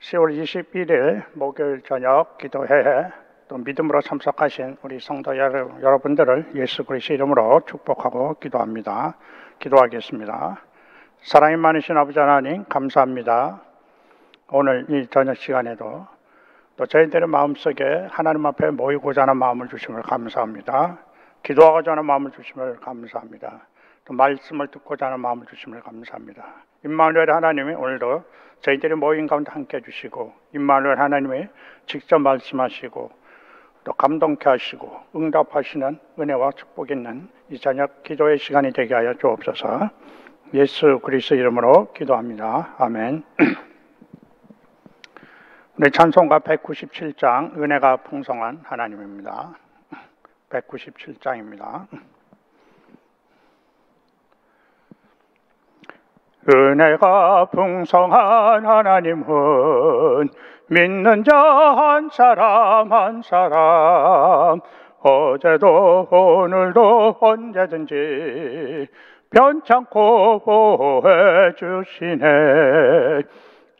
10월 21일 목요일 저녁 기도회에 또 믿음으로 참석하신 우리 성도 여러분들을 예수 그리스도 이름으로 축복하고 기도합니다. 기도하겠습니다. 사랑이 많으신 아버지 하나님 감사합니다. 오늘 이 저녁 시간에도 또 저희들의 마음속에 하나님 앞에 모이고자 하는 마음을 주심을 감사합니다. 기도하고자 하는 마음을 주심을 감사합니다. 또 말씀을 듣고자 하는 마음을 주심을 감사합니다. 임마누엘 하나님이 오늘도 저희들이 모인 가운데 함께 해주시고 임마누엘 하나님이 직접 말씀하시고 또 감동케 하시고 응답하시는 은혜와 축복이 있는 이 저녁 기도의 시간이 되게 하여 주옵소서. 예수 그리스도 이름으로 기도합니다. 아멘. 오늘 찬송가 197장 은혜가 풍성한 하나님입니다. 197장입니다. 은혜가 풍성한 하나님은 믿는 자 한 사람 한 사람 어제도 오늘도 언제든지 변찮고 보호해 주시네.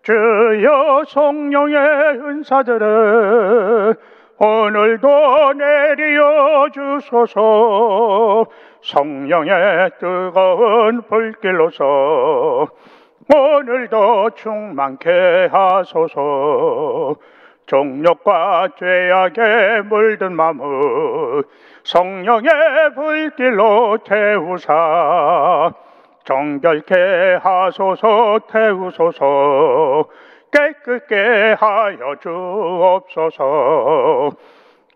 주여 성령의 은사들을 오늘도 내려 주소서. 성령의 뜨거운 불길로서 오늘도 충만케 하소서. 정욕과 죄악에 물든 마음을 성령의 불길로 태우사 정결케 하소서. 태우소서. 깨끗게 하여 주옵소서.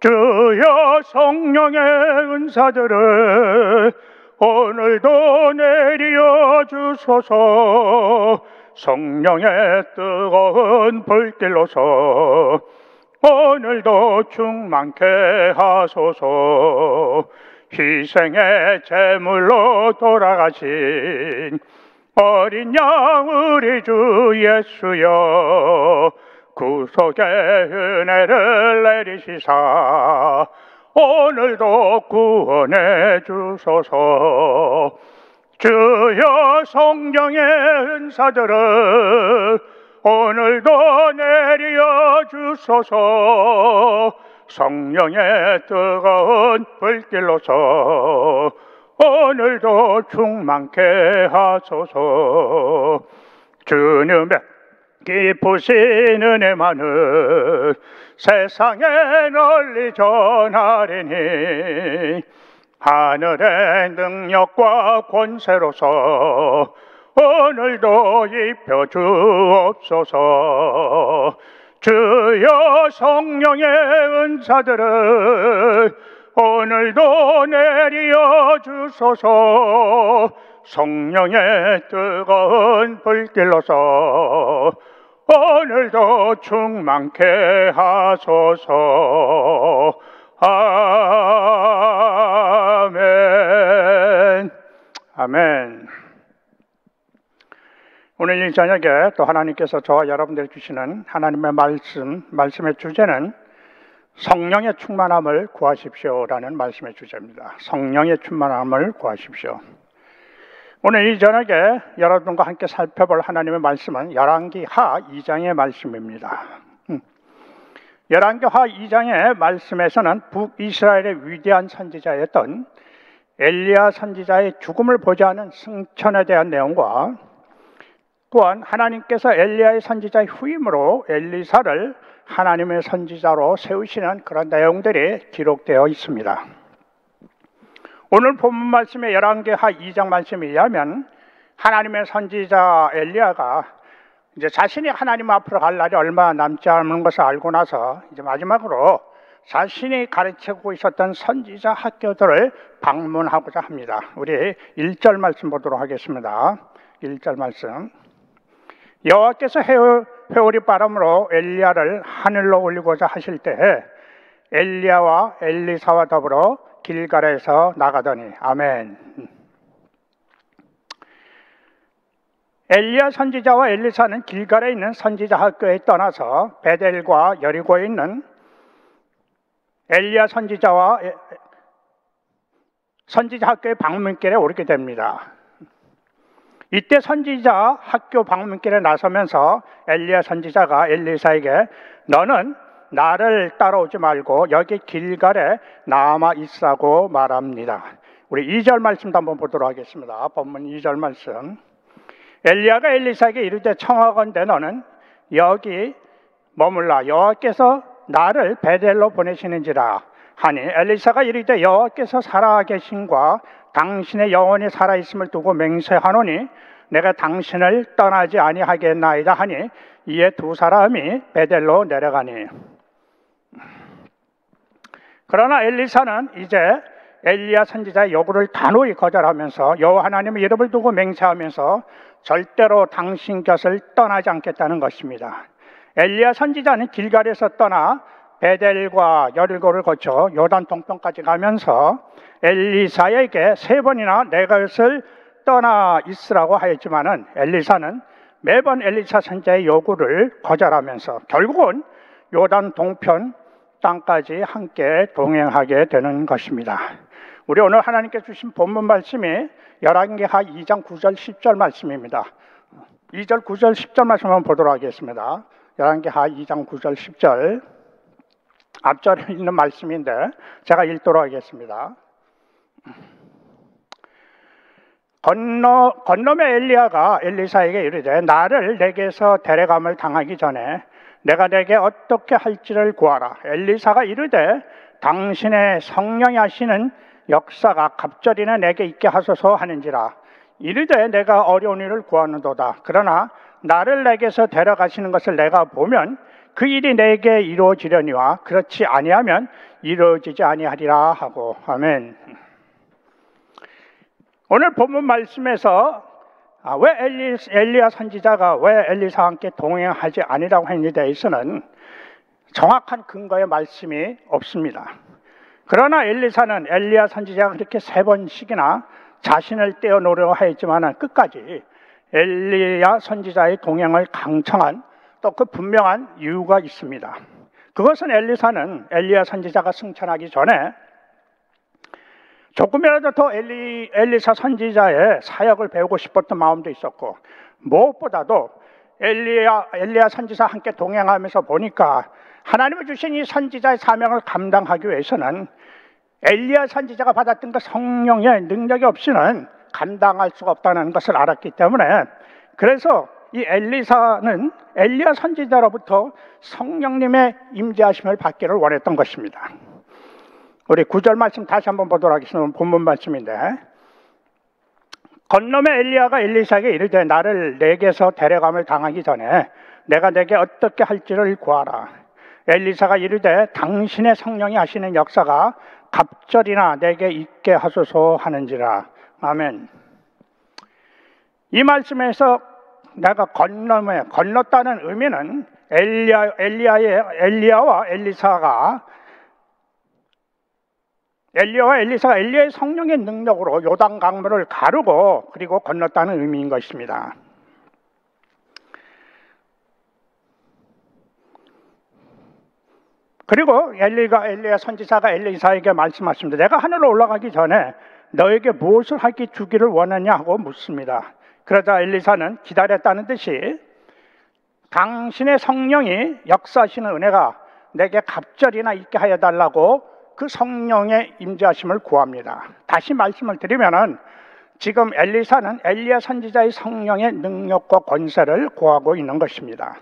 주여 성령의 은사들을 오늘도 내려 주소서. 성령의 뜨거운 불길로서 오늘도 충만케 하소서. 희생의 제물로 돌아가신 어린 양 우리 주 예수여 구속의 은혜를 내리시사 오늘도 구원해 주소서. 주여 성령의 은사들을 오늘도 내려 주소서. 성령의 뜨거운 불길로서 오늘도 충만케 하소서. 주님의 깊으신 은혜만을 세상에 널리 전하리니 하늘의 능력과 권세로서 오늘도 입혀 주옵소서. 주여 성령의 은사들을 오늘도 내려 주소서. 성령의 뜨거운 불길로서 오늘도 충만케 하소서. 아멘. 아멘. 오늘 이 저녁에 또 하나님께서 저와 여러분들 주시는 하나님의 말씀의 주제는 성령의 충만함을 구하십시오라는 말씀의 주제입니다. 성령의 충만함을 구하십시오. 오늘 이 저녁에 여러분과 함께 살펴볼 하나님의 말씀은 열왕기 하 2장의 말씀입니다. 열왕기 하 2장의 말씀에서는 북이스라엘의 위대한 선지자였던 엘리야 선지자의 죽음을 보지 않은 승천에 대한 내용과 또한 하나님께서 엘리야의 선지자의 후임으로 엘리사를 하나님의 선지자로 세우시는 그런 내용들이 기록되어 있습니다. 오늘 본문 말씀의 열왕기 하 2장 말씀에 의하면 하나님의 선지자 엘리야가 이제 자신이 하나님 앞으로 갈 날이 얼마 남지 않은 것을 알고 나서 이제 마지막으로 자신이 가르치고 있었던 선지자 학교들을 방문하고자 합니다. 우리 1절 말씀 보도록 하겠습니다. 1절 말씀. 여호와께서 회오리 바람으로 엘리야를 하늘로 올리고자 하실 때에 엘리야와 엘리사와 더불어 길갈에서 나가더니. 아멘. 엘리야 선지자와 엘리사는 길갈에 있는 선지자 학교에 떠나서 베델과 여리고에 있는 엘리야 선지자와 선지자 학교의 방문길에 오르게 됩니다. 이때 선지자 학교 방문길에 나서면서 엘리야 선지자가 엘리사에게 너는 나를 따라오지 말고 여기 길갈에 남아 있으라고 말합니다. 우리 2절 말씀도 한번 보도록 하겠습니다. 본문 2절 말씀. 엘리야가 엘리사에게 이르되 청하건대 너는 여기 머물라 여호와께서 나를 베델로 보내시는지라 하니 엘리사가 이르되 여호와께서 살아계심과 당신의 영혼이 살아있음을 두고 맹세하노니 내가 당신을 떠나지 아니하겠나이다 하니 이에 두 사람이 베델로 내려가니. 그러나 엘리사는 이제 엘리야 선지자의 요구를 단호히 거절하면서 여호와 하나님의 이름을 두고 맹세하면서 절대로 당신 곁을 떠나지 않겠다는 것입니다. 엘리야 선지자는 길갈에서 떠나 베델과 여리고를 거쳐 요단 동편까지 가면서 엘리사에게 3번이나 내 것을 떠나 있으라고 하였지만은 엘리사는 매번 엘리사 선지자의 요구를 거절하면서 결국은 요단 동편 땅까지 함께 동행하게 되는 것입니다. 우리 오늘 하나님께 주신 본문 말씀이 열왕기하 2장 9절 10절 말씀입니다. 2절 9절 10절 말씀 한번 보도록 하겠습니다. 열왕기하 2장 9절 10절 앞절에 있는 말씀인데 제가 읽도록 하겠습니다. 건너매 엘리야가 엘리사에게 이르되 나를 내게서 데려감을 당하기 전에 내가 내게 어떻게 할지를 구하라. 엘리사가 이르되 당신의 성령이 하시는 역사가 갑절이나 내게 있게 하소서 하는지라. 이르되 내가 어려운 일을 구하는도다. 그러나 나를 내게서 데려가시는 것을 내가 보면 그 일이 내게 이루어지려니와 그렇지 아니하면 이루어지지 아니하리라 하고. 아멘. 오늘 본문 말씀에서 왜 엘리야 선지자가 왜 엘리사와 함께 동행하지 아니라고 했는지에 대해서는 정확한 근거의 말씀이 없습니다. 그러나 엘리사는 엘리야 선지자가 그렇게 3번씩이나 자신을 떼어놓으려고 하였지만 끝까지 엘리야 선지자의 동행을 강청한 또 그 분명한 이유가 있습니다. 그것은 엘리사는 엘리야 선지자가 승천하기 전에 조금이라도 더 엘리사 선지자의 사역을 배우고 싶었던 마음도 있었고, 무엇보다도 엘리야 선지자 함께 동행하면서 보니까 하나님이 주신 이 선지자의 사명을 감당하기 위해서는 엘리야 선지자가 받았던 그 성령의 능력이 없이는 감당할 수가 없다는 것을 알았기 때문에, 그래서 이 엘리사는 엘리야 선지자로부터 성령님의 임재하심을 받기를 원했던 것입니다. 우리 9절 말씀 다시 한번 보도록 하겠습니다. 본문 말씀인데, 건너매 엘리야가 엘리사에게 이르되 나를 내게서 데려감을 당하기 전에 내가 내게 어떻게 할지를 구하라. 엘리사가 이르되 당신의 성령이 하시는 역사가 갑절이나 내게 있게 하소서 하는지라. 아멘. 이 말씀에서 내가 건넜다는 의미는 엘리야와 엘리사가 엘리야의 성령의 능력으로 요단 강물을 가르고 그리고 건넜다는 의미인 것입니다. 그리고 엘리야 선지자가 엘리사에게 말씀하십니다. 내가 하늘로 올라가기 전에 너에게 무엇을 하기 주기를 원하냐 하고 묻습니다. 그러자 엘리사는 기다렸다는 듯이 당신의 성령이 역사하시는 은혜가 내게 갑절이나 있게 하여 달라고 그 성령의 임재하심을 구합니다. 다시 말씀을 드리면은 지금 엘리사는 엘리야 선지자의 성령의 능력과 권세를 구하고 있는 것입니다.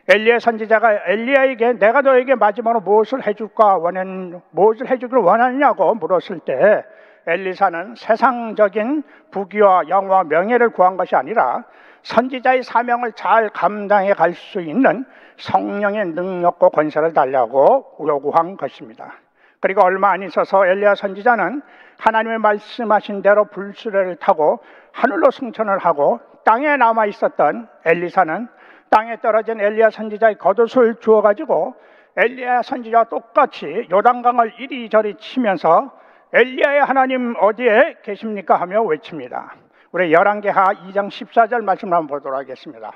엘리야 선지자가 엘리야에게 내가 너에게 마지막으로 무엇을 해주기를 원하느냐고 물었을 때 엘리사는 세상적인 부귀와 영화와 명예를 구한 것이 아니라 선지자의 사명을 잘 감당해 갈 수 있는 성령의 능력과 권세를 달라고 요구한 것입니다. 그리고 얼마 안 있어서 엘리야 선지자는 하나님의 말씀하신 대로 불수레를 타고 하늘로 승천을 하고, 땅에 남아 있었던 엘리사는 땅에 떨어진 엘리야 선지자의 겉옷을 주워가지고 엘리야 선지자와 똑같이 요단강을 이리저리 치면서 엘리야의 하나님 어디에 계십니까 하며 외칩니다. 우리 열왕기하 2장 14절 말씀을 한번 보도록 하겠습니다.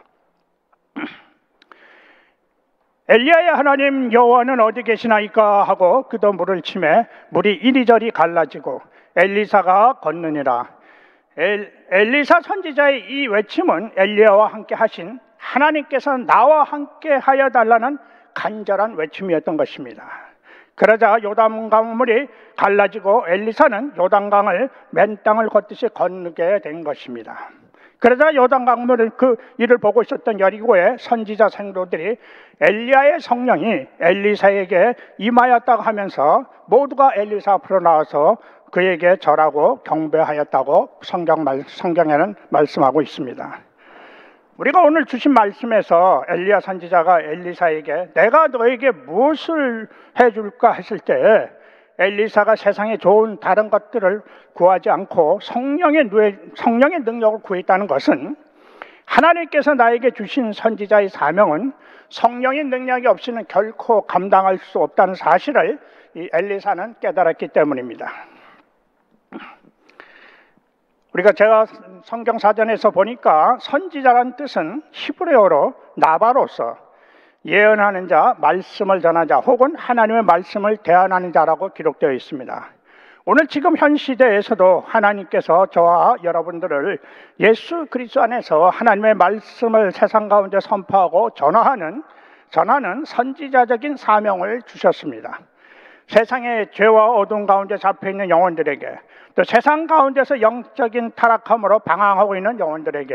엘리야의 하나님 여호와는 어디 계시나이까 하고 그도 물을 치매 물이 이리저리 갈라지고 엘리사가 걷느니라. 엘리사 선지자의 이 외침은 엘리야와 함께 하신 하나님께서 나와 함께 하여 달라는 간절한 외침이었던 것입니다. 그러자 요단강물이 갈라지고 엘리사는 요단강을 맨 땅을 걷듯이 건너게 된 것입니다. 그러자 요단강물은 그 일을 보고 있었던 여리고의 선지자 성도들이 엘리야의 성령이 엘리사에게 임하였다고 하면서 모두가 엘리사 앞으로 나와서 그에게 절하고 경배하였다고 성경에는 말씀하고 있습니다. 우리가 오늘 주신 말씀에서 엘리야 선지자가 엘리사에게 내가 너에게 무엇을 해줄까 했을 때 엘리사가 세상에 좋은 다른 것들을 구하지 않고 성령의 능력을 구했다는 것은 하나님께서 나에게 주신 선지자의 사명은 성령의 능력이 없이는 결코 감당할 수 없다는 사실을 이 엘리사는 깨달았기 때문입니다. 제가 성경 사전에서 보니까 선지자란 뜻은 히브리어로 나바로서 예언하는 자, 말씀을 전하는 자 혹은 하나님의 말씀을 대언하는 자라고 기록되어 있습니다. 오늘 지금 현 시대에서도 하나님께서 저와 여러분들을 예수 그리스도 안에서 하나님의 말씀을 세상 가운데 선포하고 전하는 선지자적인 사명을 주셨습니다. 세상의 죄와 어두운 가운데 잡혀있는 영혼들에게, 또 세상 가운데서 영적인 타락함으로 방황하고 있는 영혼들에게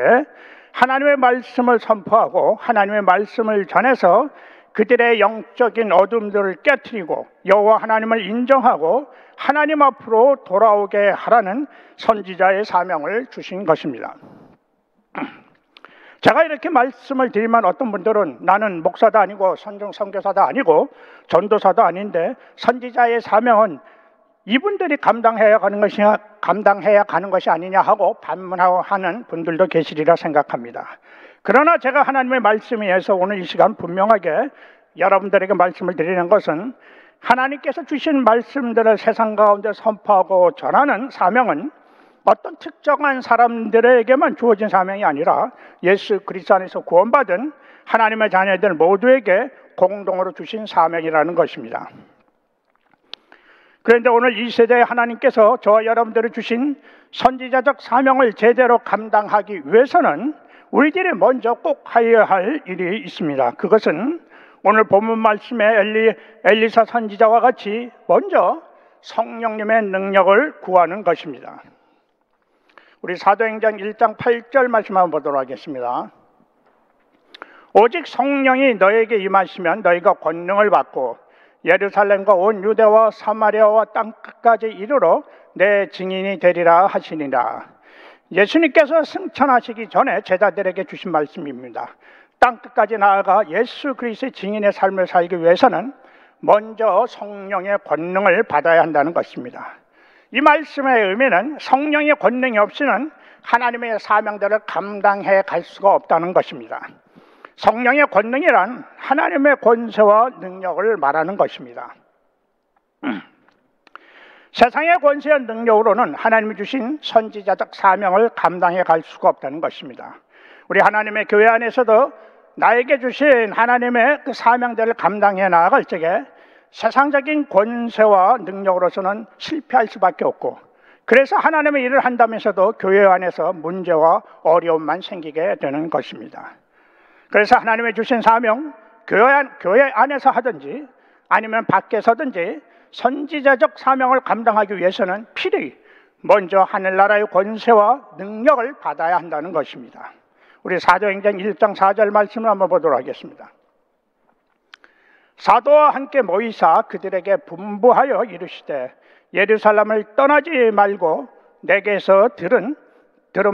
하나님의 말씀을 선포하고 하나님의 말씀을 전해서 그들의 영적인 어둠들을 깨트리고 여호와 하나님을 인정하고 하나님 앞으로 돌아오게 하라는 선지자의 사명을 주신 것입니다. 제가 이렇게 말씀을 드리면 어떤 분들은 나는 목사도 아니고 선교사도 아니고 전도사도 아닌데 선지자의 사명은 이분들이 감당해야 가는 것이 아니냐 하고 반문하는 분들도 계시리라 생각합니다. 그러나 제가 하나님의 말씀에 의해서 오늘 이 시간 분명하게 여러분들에게 말씀을 드리는 것은 하나님께서 주신 말씀들을 세상 가운데 선포하고 전하는 사명은 어떤 특정한 사람들에게만 주어진 사명이 아니라 예수 그리스도 안에서 구원받은 하나님의 자녀들 모두에게 공동으로 주신 사명이라는 것입니다. 그런데 오늘 이 세대에 하나님께서 저와 여러분들을 주신 선지자적 사명을 제대로 감당하기 위해서는 우리들이 먼저 꼭 하여야 할 일이 있습니다. 그것은 오늘 본문 말씀에 엘리사 선지자와 같이 먼저 성령님의 능력을 구하는 것입니다. 우리 사도행전 1장 8절 말씀 한번 보도록 하겠습니다. 오직 성령이 너에게 임하시면 너희가 권능을 받고 예루살렘과 온 유대와 사마리아와 땅끝까지 이르러 내 증인이 되리라 하시니라. 예수님께서 승천하시기 전에 제자들에게 주신 말씀입니다. 땅끝까지 나아가 예수 그리스도의 증인의 삶을 살기 위해서는 먼저 성령의 권능을 받아야 한다는 것입니다. 이 말씀의 의미는 성령의 권능이 없이는 하나님의 사명들을 감당해 갈 수가 없다는 것입니다. 성령의 권능이란 하나님의 권세와 능력을 말하는 것입니다. 세상의 권세와 능력으로는 하나님이 주신 선지자적 사명을 감당해 갈 수가 없다는 것입니다. 우리 하나님의 교회 안에서도 나에게 주신 하나님의 그 사명들을 감당해 나아갈 적에 세상적인 권세와 능력으로서는 실패할 수밖에 없고, 그래서 하나님의 일을 한다면서도 교회 안에서 문제와 어려움만 생기게 되는 것입니다. 그래서 하나님의 주신 사명, 교회 안에서 하든지 아니면 밖에서든지 선지자적 사명을 감당하기 위해서는 필히 먼저 하늘나라의 권세와 능력을 받아야 한다는 것입니다. 우리 사도행전 1장 4절 말씀을 한번 보도록 하겠습니다. 사도와 함께 모이사 그들에게 분부하여 이르시되 예루살렘을 떠나지 말고 내게서 들은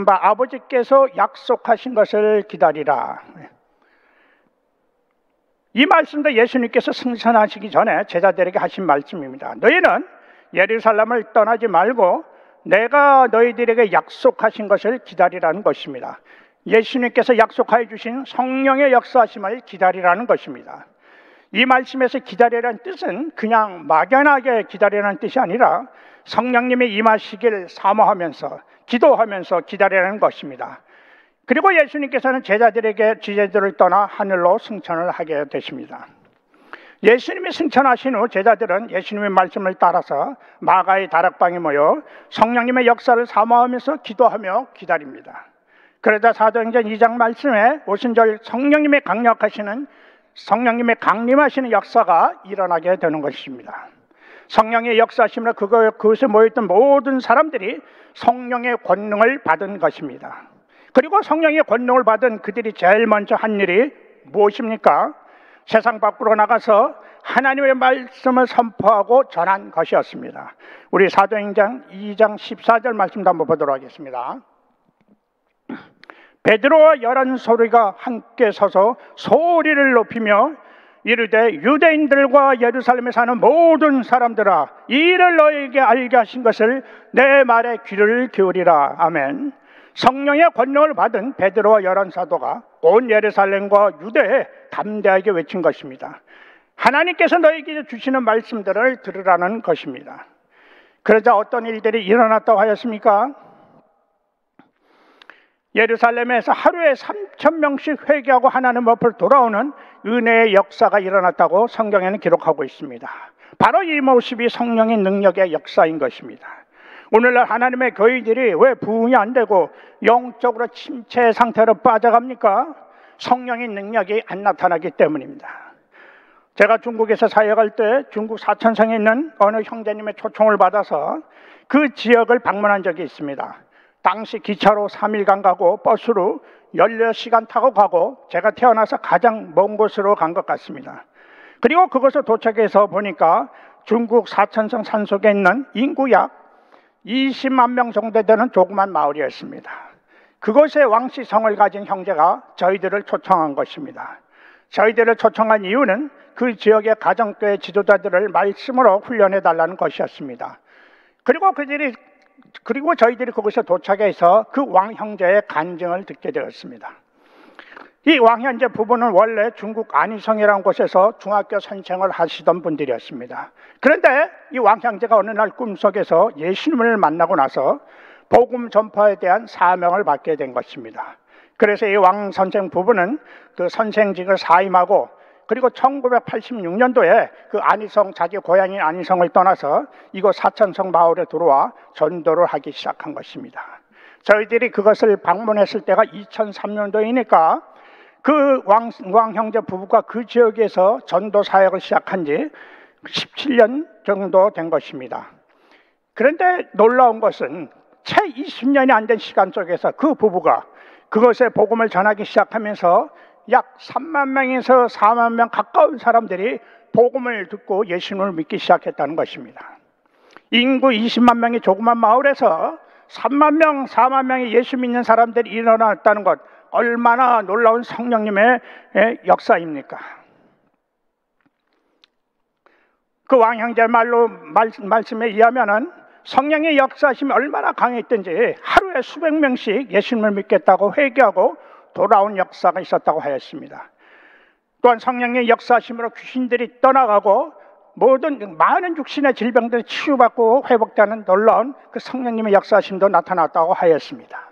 바 아버지께서 약속하신 것을 기다리라. 이 말씀도 예수님께서 승천하시기 전에 제자들에게 하신 말씀입니다. 너희는 예루살렘을 떠나지 말고 내가 너희들에게 약속하신 것을 기다리라는 것입니다. 예수님께서 약속하여 주신 성령의 역사하심을 기다리라는 것입니다. 이 말씀에서 기다리라는 뜻은 그냥 막연하게 기다리라는 뜻이 아니라 성령님이 임하시길 사모하면서 기도하면서 기다리라는 것입니다. 그리고 예수님께서는 제자들을 떠나 하늘로 승천을 하게 되십니다. 예수님이 승천하신 후 제자들은 예수님의 말씀을 따라서 마가의 다락방에 모여 성령님의 역사를 사모하면서 기도하며 기다립니다. 그러자 사도행전 2장 말씀에 오순절 성령님의 강림하시는 역사가 일어나게 되는 것입니다. 성령의 역사하심으로 그것에 모였던 모든 사람들이 성령의 권능을 받은 것입니다. 그리고 성령의 권능을 받은 그들이 제일 먼저 한 일이 무엇입니까? 세상 밖으로 나가서 하나님의 말씀을 선포하고 전한 것이었습니다. 우리 사도행전 2장 14절 말씀도 한번 보도록 하겠습니다. 베드로와 열한 소리가 함께 서서 소리를 높이며 이르되 유대인들과 예루살렘에 사는 모든 사람들아, 이 일을 너에게 알게 하신 것을 내 말에 귀를 기울이라. 아멘. 성령의 권능을 받은 베드로와 열한 사도가 온 예루살렘과 유대에 담대하게 외친 것입니다. 하나님께서 너에게 주시는 말씀들을 들으라는 것입니다. 그러자 어떤 일들이 일어났다고 하였습니까? 예루살렘에서 하루에 3,000명씩 회개하고 하나님 앞으로 돌아오는 은혜의 역사가 일어났다고 성경에는 기록하고 있습니다. 바로 이 모습이 성령의 능력의 역사인 것입니다. 오늘날 하나님의 교회들이 왜 부흥이 안 되고 영적으로 침체 상태로 빠져갑니까? 성령의 능력이 안 나타나기 때문입니다. 제가 중국에서 사역할 때 중국 사천성에 있는 어느 형제님의 초청을 받아서 그 지역을 방문한 적이 있습니다. 당시 기차로 3일간 가고 버스로 16시간 타고 가고 제가 태어나서 가장 먼 곳으로 간 것 같습니다. 그리고 그곳에 도착해서 보니까 중국 사천성 산속에 있는 인구 약 20만 명 정도 되는 조그만 마을이었습니다. 그곳에 왕시성을 가진 형제가 저희들을 초청한 것입니다. 저희들을 초청한 이유는 그 지역의 가정교회 지도자들을 말씀으로 훈련해 달라는 것이었습니다. 그리고 저희들이 그곳에 도착해서 그 왕 형제의 간증을 듣게 되었습니다. 이 왕 형제 부부는 원래 중국 안희성이라는 곳에서 중학교 선생을 하시던 분들이었습니다. 그런데 이 왕 형제가 어느 날 꿈속에서 예수님을 만나고 나서 복음 전파에 대한 사명을 받게 된 것입니다. 그래서 이 왕 선생 부부는 그 선생직을 사임하고 그리고 1986년도에 그 안희성, 자기 고향인 안희성을 떠나서 이곳 사천성 마을에 들어와 전도를 하기 시작한 것입니다. 저희들이 그것을 방문했을 때가 2003년도이니까 그 왕 형제 부부가 그 지역에서 전도 사역을 시작한 지 17년 정도 된 것입니다. 그런데 놀라운 것은 채 20년이 안 된 시간 속에서 그 부부가 그것에 복음을 전하기 시작하면서 약 3만 명에서 4만 명 가까운 사람들이 복음을 듣고 예수님을 믿기 시작했다는 것입니다. 인구 20만 명의 조그만 마을에서 3만 명, 4만 명의 예수 믿는 사람들이 일어났다는 것, 얼마나 놀라운 성령님의 역사입니까? 그 왕형제 말씀에 의하면은 성령의 역사심이 얼마나 강했던지 하루에 수백 명씩 예수님을 믿겠다고 회개하고 돌아온 역사가 있었다고 하였습니다. 또한 성령의 역사심으로 귀신들이 떠나가고 많은 육신의 질병들이 치유받고 회복되는 놀라운 그 성령님의 역사심도 나타났다고 하였습니다.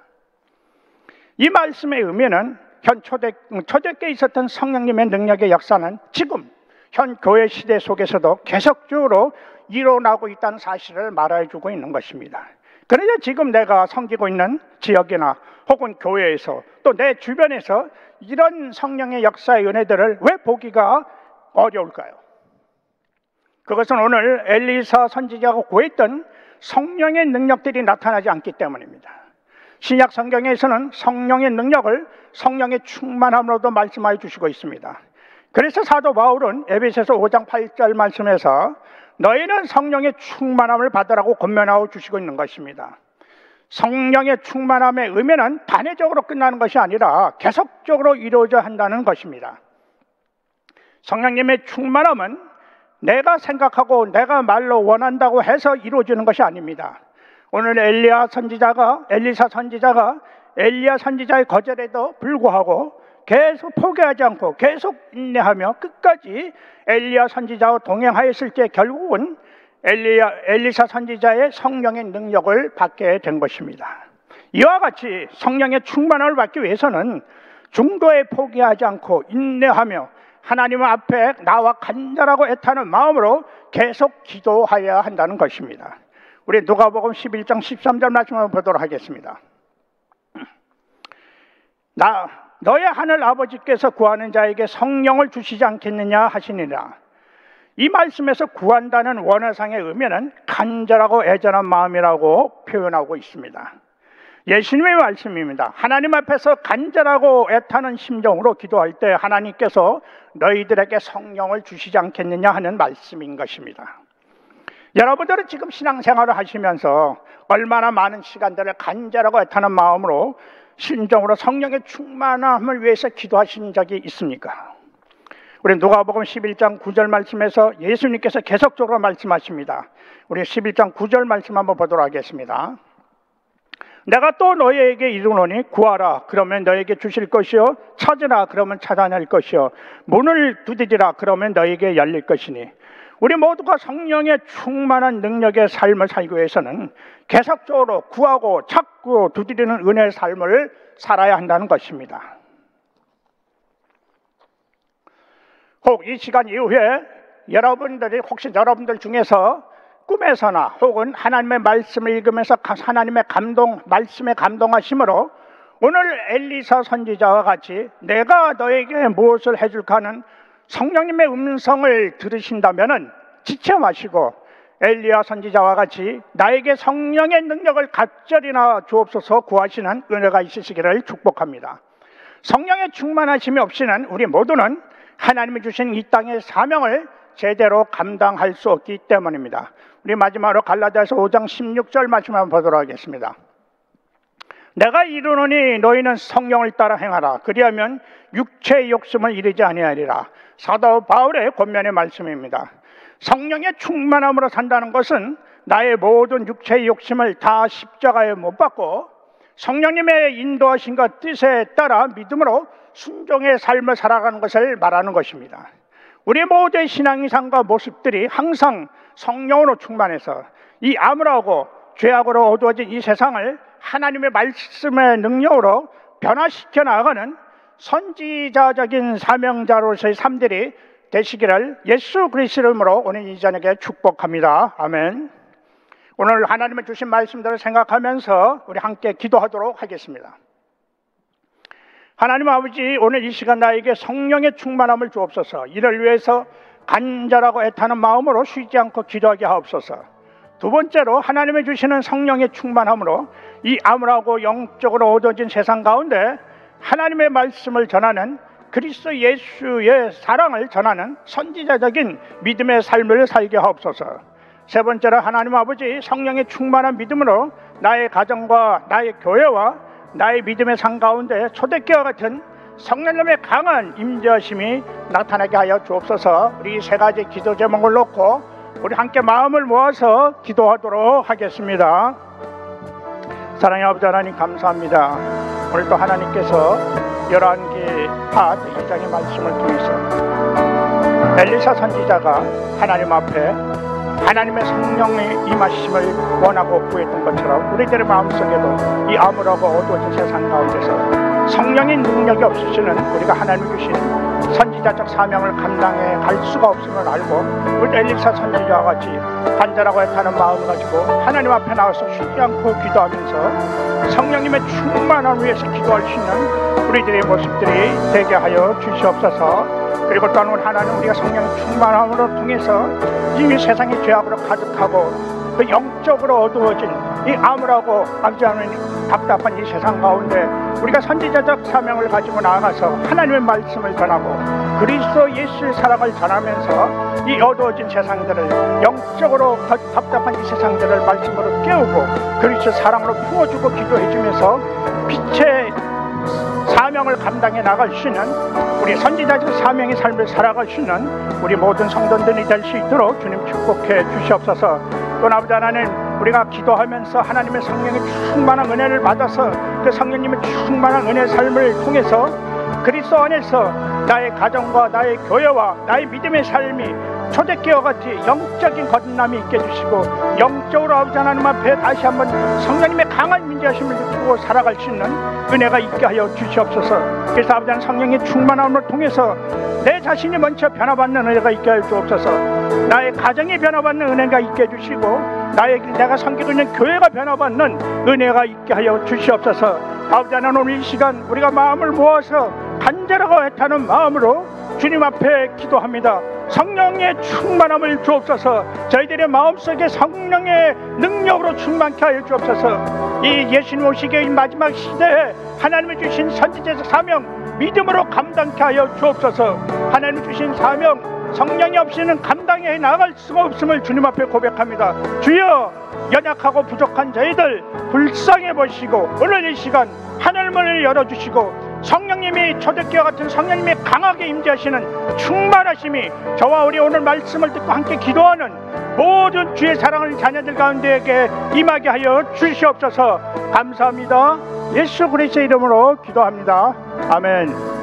이 말씀의 의미는 현 초대교회에 있었던 성령님의 능력의 역사는 지금 현 교회 시대 속에서도 계속적으로 일어나고 있다는 사실을 말해주고 있는 것입니다. 그래서 지금 내가 섬기고 있는 지역이나 혹은 교회에서 또 내 주변에서 이런 성령의 역사의 은혜들을 왜 보기가 어려울까요? 그것은 오늘 엘리사 선지자가 구했던 성령의 능력들이 나타나지 않기 때문입니다. 신약 성경에서는 성령의 능력을 성령의 충만함으로도 말씀하여 주시고 있습니다. 그래서 사도 바울은 에베소서 5장 8절 말씀에서 너희는 성령의 충만함을 받으라고 권면하고 주시고 있는 것입니다. 성령의 충만함의 의미는 단회적으로 끝나는 것이 아니라 계속적으로 이루어져야 한다는 것입니다. 성령님의 충만함은 내가 생각하고 내가 말로 원한다고 해서 이루어지는 것이 아닙니다. 오늘 엘리사 선지자가 엘리야 선지자의 거절에도 불구하고 계속 포기하지 않고 계속 인내하며 끝까지 엘리야 선지자와 동행하였을 때 결국은 엘리사 선지자의 성령의 능력을 받게 된 것입니다. 이와 같이 성령의 충만함을 받기 위해서는 중도에 포기하지 않고 인내하며 하나님 앞에 나와 간절하고 애타는 마음으로 계속 기도해야 한다는 것입니다. 우리 누가복음 11장 13절 말씀을 보도록 하겠습니다. 너의 하늘 아버지께서 구하는 자에게 성령을 주시지 않겠느냐 하시니라. 이 말씀에서 구한다는 원어상의 의미는 간절하고 애절한 마음이라고 표현하고 있습니다. 예수님의 말씀입니다. 하나님 앞에서 간절하고 애타는 심정으로 기도할 때 하나님께서 너희들에게 성령을 주시지 않겠느냐 하는 말씀인 것입니다. 여러분들은 지금 신앙생활을 하시면서 얼마나 많은 시간들을 간절하고 애타는 마음으로 심정으로 성령의 충만함을 위해서 기도하신 적이 있습니까? 우리 누가복음 11장 9절 말씀에서 예수님께서 계속적으로 말씀하십니다. 우리 11장 9절 말씀 한번 보도록 하겠습니다. 내가 또 너희에게 이르노니 구하라 그러면 너희에게 주실 것이요 찾으라 그러면 찾아낼 것이요 문을 두드리라 그러면 너희에게 열릴 것이니. 우리 모두가 성령의 충만한 능력의 삶을 살기 위해서는 계속적으로 구하고 찾고 두드리는 은혜의 삶을 살아야 한다는 것입니다. 혹 이 시간 이후에 혹시 여러분들 중에서 꿈에서나 혹은 하나님의 말씀을 읽으면서 하나님의 말씀에 감동하심으로 오늘 엘리사 선지자와 같이 내가 너에게 무엇을 해줄까 하는 성령님의 음성을 들으신다면 지체 마시고 엘리야 선지자와 같이 나에게 성령의 능력을 갑절이나 주옵소서 구하시는 은혜가 있으시기를 축복합니다. 성령의 충만하심이 없이는 우리 모두는 하나님이 주신 이 땅의 사명을 제대로 감당할 수 없기 때문입니다. 우리 마지막으로 갈라디아서 5장 16절 말씀 한번 보도록 하겠습니다. 내가 이르노니 너희는 성령을 따라 행하라. 그리하면 육체의 욕심을 이루지 아니하리라. 사도 바울의 권면의 말씀입니다. 성령의 충만함으로 산다는 것은 나의 모든 육체의 욕심을 다 십자가에 못 박고 성령님의 인도하심과 뜻에 따라 믿음으로 순종의 삶을 살아가는 것을 말하는 것입니다. 우리 모두의 신앙이상과 모습들이 항상 성령으로 충만해서 이 암울하고 죄악으로 어두워진 이 세상을 하나님의 말씀의 능력으로 변화시켜 나가는 선지자적인 사명자로서의 삶들이 되시기를 예수 그리스도의 이름으로 오늘 이 저녁에 축복합니다. 아멘. 오늘 하나님의 주신 말씀들을 생각하면서 우리 함께 기도하도록 하겠습니다. 하나님 아버지, 오늘 이 시간 나에게 성령의 충만함을 주옵소서. 이를 위해서 간절하고 애타는 마음으로 쉬지 않고 기도하게 하옵소서. 두 번째로 하나님의 주시는 성령의 충만함으로 이 암울하고 영적으로 어두워진 세상 가운데 하나님의 말씀을 전하는 그리스도 예수의 사랑을 전하는 선지자적인 믿음의 삶을 살게 하옵소서. 세 번째로 하나님 아버지, 성령의 충만한 믿음으로 나의 가정과 나의 교회와 나의 믿음의 삶 가운데 초대교와 같은 성령님의 강한 임재하심이 나타나게 하여 주옵소서. 우리 세 가지 기도 제목을 놓고 우리 함께 마음을 모아서 기도하도록 하겠습니다. 사랑의 아버지 하나님, 감사합니다. 오늘도 하나님께서 열왕기하 2장의 말씀을 통해서 엘리사 선지자가 하나님 앞에 하나님의 성령의 임하심을 원하고 구했던 것처럼 우리들의 마음속에도 이 암울하고 어두워진 세상 가운데서 성령의 능력이 없으시는 우리가 하나님이 주신 선지자적 사명을 감당해 갈 수가 없음을 알고 우리 엘리사 선지자와 같이 간절하고 애타는 마음을 가지고 하나님 앞에 나와서 쉬지 않고 기도하면서 성령님의 충만함을 위해서 기도할 수 있는 우리들의 모습들이 되게 하여 주시옵소서. 그리고 또한 하나님, 우리가 성령의 충만함으로 통해서 이미 세상의 죄악으로 가득하고 그 영적으로 어두워진 이 암울하고 아버지 하나님 답답한 이 세상 가운데 우리가 선지자적 사명을 가지고 나아가서 하나님의 말씀을 전하고 그리스도 예수의 사랑을 전하면서 이 어두워진 세상들을 영적으로 답답한 이 세상들을 말씀으로 깨우고 그리스도 사랑으로 품어주고 기도해주면서 빛의 사명을 감당해 나갈 수 있는 우리 선지자적 사명의 삶을 살아갈 수 있는 우리 모든 성도들이 될 수 있도록 주님 축복해 주시옵소서. 또 아버지 하나님, 우리가 기도하면서 하나님의 성령의 충만한 은혜를 받아서 그 성령님의 충만한 은혜의 삶을 통해서 그리스도 안에서 나의 가정과 나의 교회와 나의 믿음의 삶이 초대교회 같이 영적인 거듭남이 있게 해주시고, 영적으로 아버지 하나님 앞에 다시 한번 성령님의 강한 임재하심을 느끼고 살아갈 수 있는 은혜가 있게 하여 주시옵소서. 그래서 아버지 하나님 성령의 충만함을 통해서 내 자신이 먼저 변화받는 은혜가 있게 하여 주옵소서. 나의 가정이 변화받는 은혜가 있게 해주시고, 내가 섬기고 있는 교회가 변화받는 은혜가 있게 하여 주시옵소서. 아버지 하나님, 오늘 이 시간 우리가 마음을 모아서 간절하고 애타는 마음으로 주님 앞에 기도합니다. 성령의 충만함을 주옵소서. 저희들의 마음속에 성령의 능력으로 충만케 하여 주옵소서. 이 예수님 오시기의 마지막 시대에 하나님이 주신 선지자적 사명 믿음으로 감당케 하여 주옵소서. 하나님이 주신 사명 성령이 없이는 감당해 나갈 수가 없음을 주님 앞에 고백합니다. 주여, 연약하고 부족한 저희들 불쌍해 보시고 오늘 이 시간 하늘문을 열어주시고, 성령님이 초대교회 같은 성령님이 강하게 임재하시는 충만하심이 저와 우리 오늘 말씀을 듣고 함께 기도하는 모든 주의 사랑하는 자녀들 가운데에게 임하게 하여 주시옵소서. 감사합니다. 예수 그리스도의 이름으로 기도합니다. 아멘.